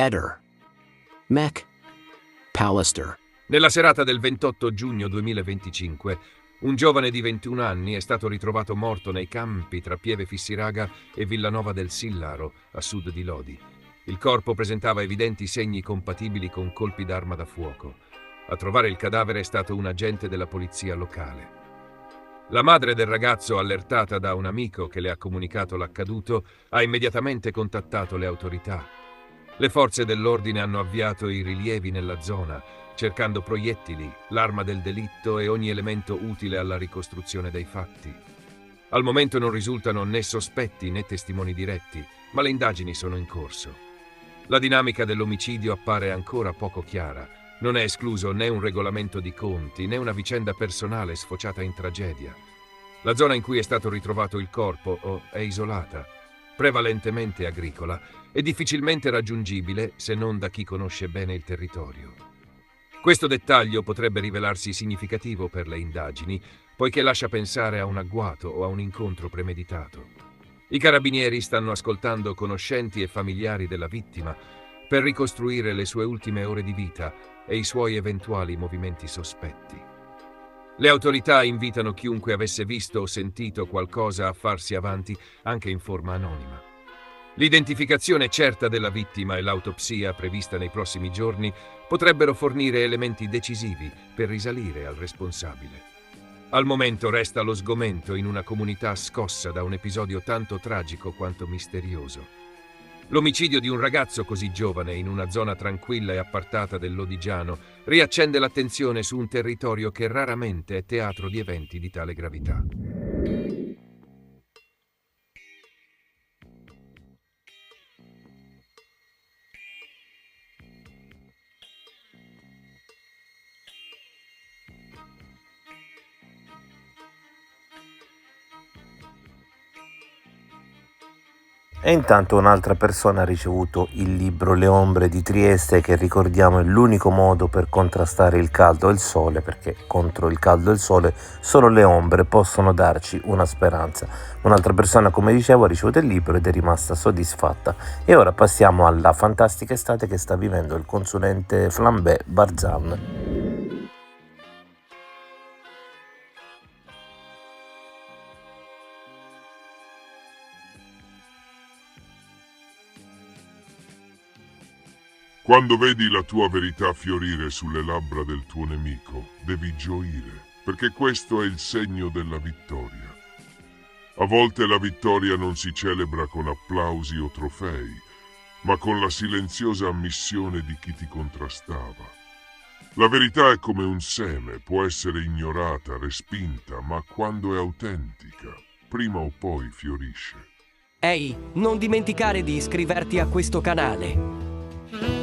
Eder. Mac Pallister. Nella serata del 28 giugno 2025, un giovane di 21 anni è stato ritrovato morto nei campi tra Pieve Fissiraga e Villanova del Sillaro, a sud di Lodi. Il corpo presentava evidenti segni compatibili con colpi d'arma da fuoco. A trovare il cadavere è stato un agente della polizia locale. La madre del ragazzo, allertata da un amico che le ha comunicato l'accaduto, ha immediatamente contattato le autorità. Le forze dell'ordine hanno avviato i rilievi nella zona, cercando proiettili, l'arma del delitto e ogni elemento utile alla ricostruzione dei fatti. Al momento non risultano né sospetti né testimoni diretti, ma le indagini sono in corso. La dinamica dell'omicidio appare ancora poco chiara. Non è escluso né un regolamento di conti né una vicenda personale sfociata in tragedia. La zona in cui è stato ritrovato il corpo è isolata, prevalentemente agricola e difficilmente raggiungibile se non da chi conosce bene il territorio. Questo dettaglio potrebbe rivelarsi significativo per le indagini, poiché lascia pensare a un agguato o a un incontro premeditato. I carabinieri stanno ascoltando conoscenti e familiari della vittima per ricostruire le sue ultime ore di vita e i suoi eventuali movimenti sospetti. Le autorità invitano chiunque avesse visto o sentito qualcosa a farsi avanti, anche in forma anonima. L'identificazione certa della vittima e l'autopsia prevista nei prossimi giorni potrebbero fornire elementi decisivi per risalire al responsabile. Al momento resta lo sgomento in una comunità scossa da un episodio tanto tragico quanto misterioso. L'omicidio di un ragazzo così giovane in una zona tranquilla e appartata del Lodigiano riaccende l'attenzione su un territorio che raramente è teatro di eventi di tale gravità. E intanto un'altra persona ha ricevuto il libro Le ombre di Trieste, che ricordiamo è l'unico modo per contrastare il caldo e il sole, perché contro il caldo e il sole solo le ombre possono darci una speranza. Un'altra persona, come dicevo, ha ricevuto il libro ed è rimasta soddisfatta. E ora passiamo alla fantastica estate che sta vivendo il consulente Flambé Barzan. Quando vedi la tua verità fiorire sulle labbra del tuo nemico, devi gioire, perché questo è il segno della vittoria. A volte la vittoria non si celebra con applausi o trofei, ma con la silenziosa ammissione di chi ti contrastava. La verità è come un seme, può essere ignorata, respinta, ma quando è autentica, prima o poi fiorisce. Ehi, non dimenticare di iscriverti a questo canale.